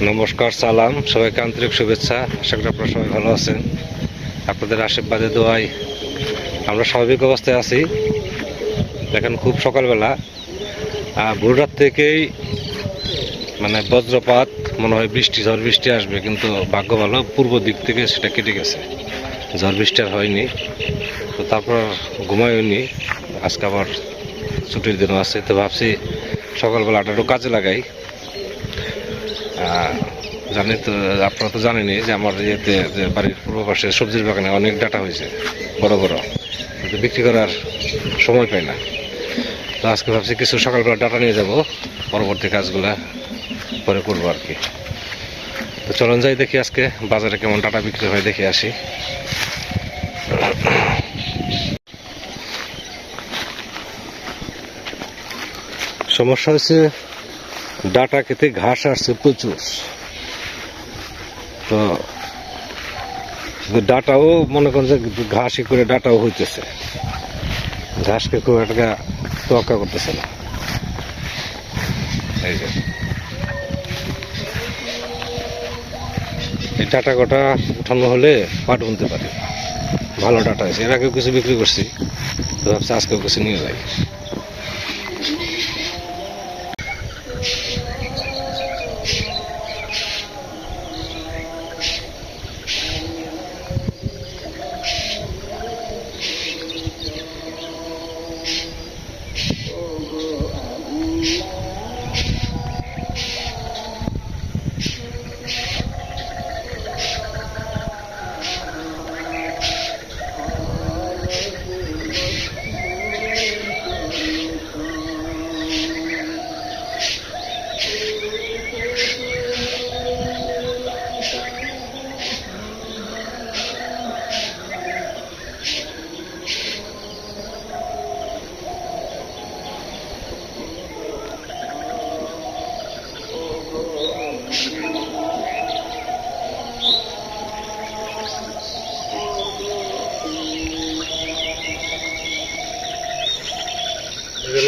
নমস্কার, সালাম, সবাইকে আন্তরিক শুভেচ্ছা। আশা করি আপনারা সবাই ভালো আছেন। আপনাদের আশীর্বাদে দোয়ায় আমরা স্বাভাবিক অবস্থায় আছি। দেখেন, খুব সকালবেলা ভোর রাত থেকেই মানে বজ্রপাত, মনে হয় ঝড় বৃষ্টি আসবে, কিন্তু ভাগ্য ভালো পূর্ব দিক থেকে সেটা কেটে গেছে, ঝড় বৃষ্টি আর হয়নি। তো তারপর ঘুমাইনি, আজকে আবার ছুটির দিনও আছে, তো ভাবছি সকালবেলাটা একটু কাজে লাগাই। জানি তো, আপনারা তো জানেনই যে আমার ইয়েতে যে বাড়ির পূর্ব পাশে সবজির বাগানে অনেক ডাটা হয়েছে, বড় বড়, কিন্তু বিক্রি করার সময় পাই না। তো আজকে ভাবছি কিছু সকালবেলা ডাটা নিয়ে যাব, পরবর্তী কাজগুলা পরে করবো আর কি। তো চলুন যাই, দেখি আজকে বাজারে কেমন ডাটা বিক্রি হয়, দেখে আসি। সমস্যা হচ্ছে ডাটা খেতে ঘাস আসছে প্রচুর, তো ডাটাও মনে করেন যে ঘাসই করে ডাটাও হইতেছে, ঘাসকে খুব একটা তোয়াক্কা করতেছে না। এই যে এই ডাটা কটা উঠানো হলে পাট বুনতে পারি, ভালো ডাটা আছে। এর আগেও কিছু বিক্রি করছি, তো ভাবছি আজকেও কিছু নিয়ে যাই।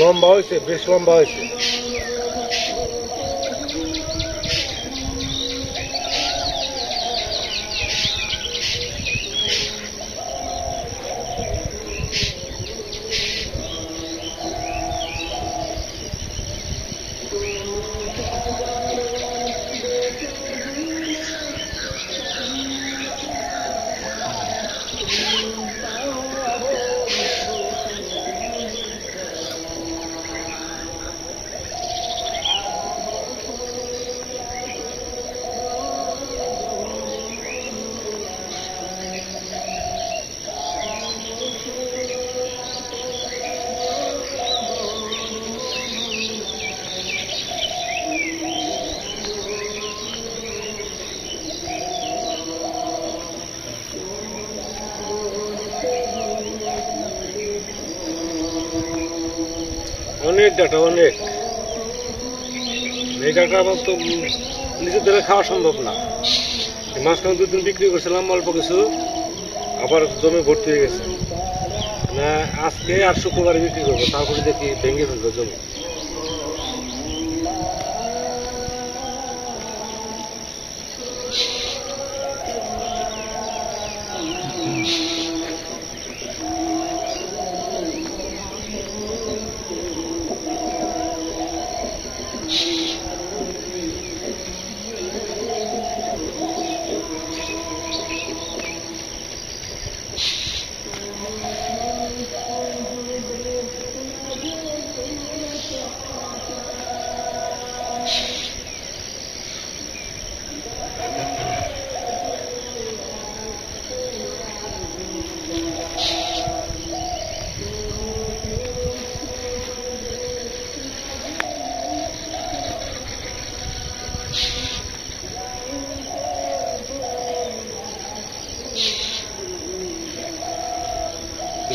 লম্বা হয়েছে, বেশ লম্বা হয়েছে। অনেক ডাটা, অনেক। এই ডাটা আমার তো নিজের দ্বারা খাওয়া সম্ভব না। মাঝখানে 2 দিন বিক্রি করছিলাম অল্প কিছু, আবার জমি ভর্তি হয়ে গেছে। না, আজকে আর শুক্রবারে বিক্রি করবো, তারপরে দেখি ভেঙে ফেলবো জমি।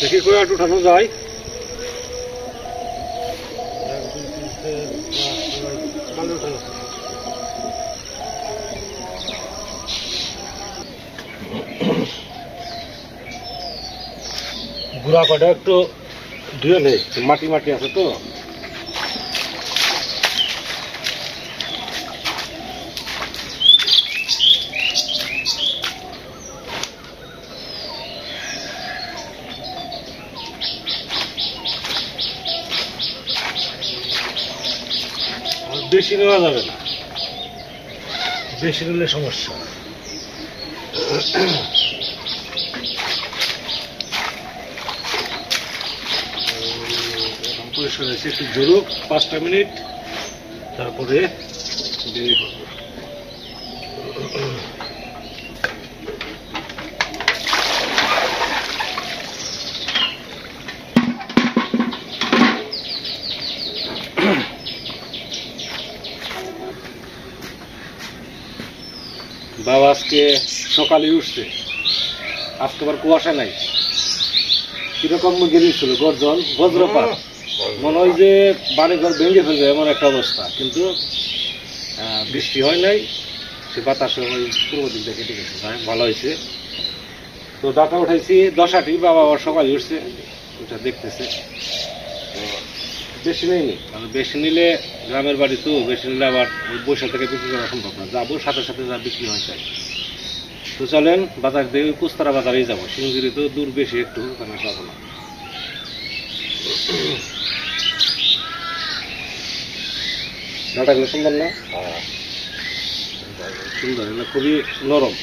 দেখি করে একটু উঠানো যায়। গুড়া কটা একটু ধুয়ে নেই, মাটি মাটি আছে তো। বেশি নেওয়া যাবে না, বেশি নিলে সমস্যা। পরিষ্কার হয়েছে, একটু জরুক 5টা মিনিট, তারপরে বেরিয়ে পড়বো। বাবা আজকে সকালে উঠছে, আজকে আবার কুয়াশা নাই, কিরকম গেছিল গর্জন বজ্রপাত, মনে হয় যে বাড়িঘর ভেঙে ফেলবে এমন একটা অবস্থা, কিন্তু বৃষ্টি হয় নাই, সে বাতাসে ওই পূর্ব দিক থেকে কেটে গেছে, ভালো হয়েছে। তো ডাটা উঠাইছি 10টি, বাবা আবার সকালে উঠছে, ওটা দেখতেছে। তো বেশি নেইনি, কারণ বেশি নিলে গ্রামের বাড়ি তো, বেশি নিলে আবার ওই বৈশাখ থেকে বিক্রি করা সম্ভব না, যাবো সাথে সাথে যা বিক্রি হয় চাই। তো চলেন বাজার দিয়ে ওই কুস্তারা বাজারেই যাবো, সিংগিরি তো দূর বেশি একটু, ওখানে যাবো না। ডাটাগুলো সুন্দর না? সুন্দর, এগুলো খুবই নরম।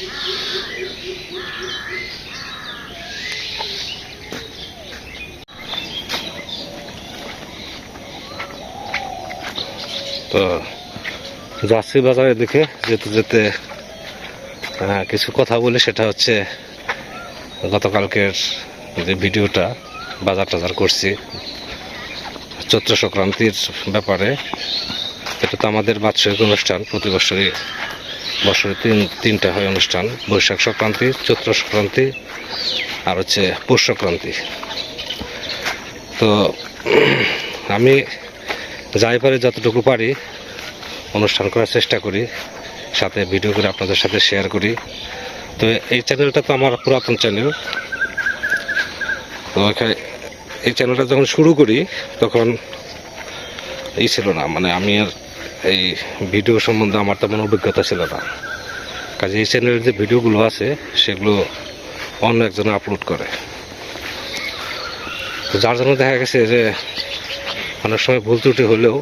তো যাচ্ছি বাজারে দেখে, যেতে যেতে কিছু কথা বলি, সেটা হচ্ছে গতকালকের যে ভিডিওটা বাজার টাজার করছি চৈত্র সংক্রান্তির ব্যাপারে। এটা তো আমাদের বাৎসরিক অনুষ্ঠান, প্রতি বছরে তিনটা হয় অনুষ্ঠান, বৈশাখ সংক্রান্তি, চৈত্র সংক্রান্তি আর হচ্ছে পৌষ সংক্রান্তি। তো আমি যাই পারি, যতটুকু পারি অনুষ্ঠান করার চেষ্টা করি, সাথে ভিডিও করে আপনাদের সাথে শেয়ার করি। তো এই চ্যানেলটা তো আমার পুরাতন চ্যানেল। তো এই চ্যানেলটা যখন শুরু করি তখন ছিল না, মানে আমি আর এই ভিডিও সম্বন্ধে আমার তেমন অভিজ্ঞতা ছিল না, কাজে এই চ্যানেলের যে ভিডিওগুলো আছে সেগুলো অন্য একজনে আপলোড করে। তো যার জন্য দেখা গেছে যে অনেক সময় ভুল ত্রুটি হলেও,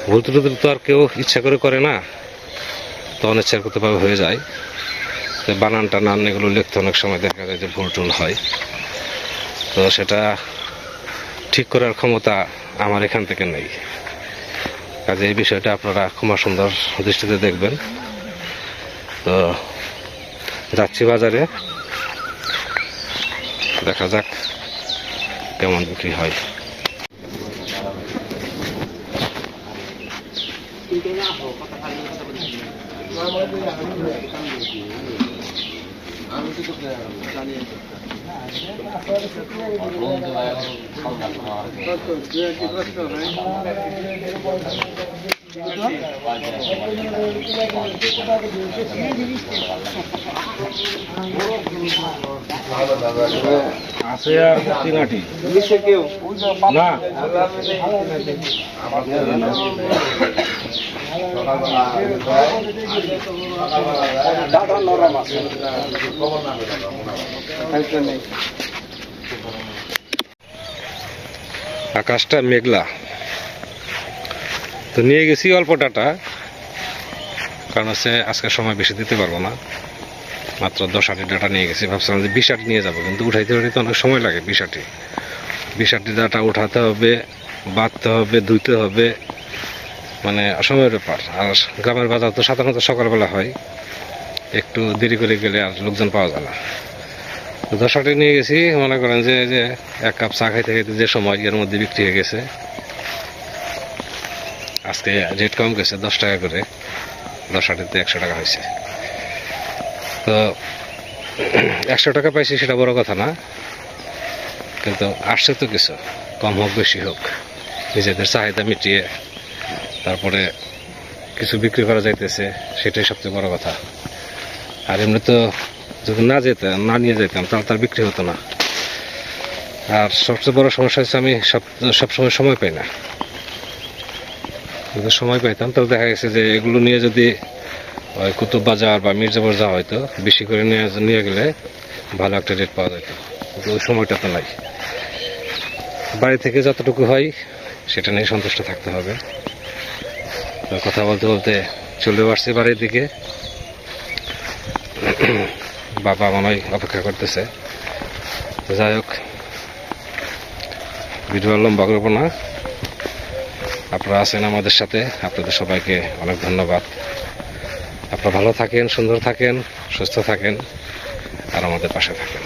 ভুল ত্রুটি তো আর কেউ ইচ্ছা করে না, তো অনিচ্ছাকৃতভাবে হয়ে যায়। তো বানান টানান এগুলো লিখতে অনেক সময় দেখা যায় যে ভুল টুল হয়, তো সেটা ঠিক করার ক্ষমতা আমার এখান থেকে নেই। কাজে এই বিষয়টা আপনারা খুব সুন্দর দৃষ্টিতে দেখবেন। তো যাচ্ছি বাজারে, দেখা যাক কেমন বিক্রি হয়। আছে আর 3 আটি না, আকাশটা মেঘলা। তো নিয়ে গেছি অল্প ডাটা, কারণ হচ্ছে আজকের সময় বেশি দিতে পারবো না, মাত্র 10 আটি ডাটা নিয়ে গেছি। ভাবছিলাম যে 20 আটি নিয়ে যাবো, কিন্তু উঠাইতে অনেক সময় লাগে। 20 আটি ডাটা উঠাতে হবে, বাঁধতে হবে, ধুইতে হবে, মানে অসময়ের ব্যাপার। আর গ্রামের বাজার তো সাধারণত সকালবেলা হয়, একটু দেরি করে গেলে আর লোকজন পাওয়া যায় না। তো 10 আটি নিয়ে গেছি, মনে করেন যে 1 কাপ চা খাইতে খাইতে যে সময় এর মধ্যে বিক্রি হয়ে গেছে। আজকে রেট কম গেছে, 10 টাকা করে, 10 আটিতে 100 টাকা হয়েছে। তো 100 টাকা পাইছি সেটা বড় কথা না, কিন্তু আসছে তো কিছু, কম হোক বেশি হোক, নিজেদের চাহিদা মিটিয়ে তারপরে কিছু বিক্রি করা যাইতেছে, সেটাই সবচেয়ে বড় কথা। আর এমনি তো যদি না নিয়ে যেতাম তাহলে তার বিক্রি হতো না। আর সবচেয়ে বড় সমস্যা হচ্ছে আমি সবসময় সময় পাই না। যদি সময় পাইতাম তাহলে দেখা গেছে যে এগুলো নিয়ে যদি ওই কুতুব বাজার বা মির্জাপুর যাওয়া হয়তো, বেশি করে নিয়ে গেলে ভালো একটা রেট পাওয়া যেত, কিন্তু ওই সময়টা তো নাই। বাড়ি থেকে যতটুকু হয় সেটা নিয়ে সন্তুষ্ট থাকতে হবে। তো কথা বলতে বলতে চলেও আসছি বাড়ির দিকে। বাবা মনে হয় অপেক্ষা করতেছে। যাই হোক, ভিডিও লম্বা করবো না। আপনারা আছেন আমাদের সাথে, আপনাদের সবাইকে অনেক ধন্যবাদ। আপনারা ভালো থাকেন, সুন্দর থাকেন, সুস্থ থাকেন, আর আমাদের পাশে থাকেন।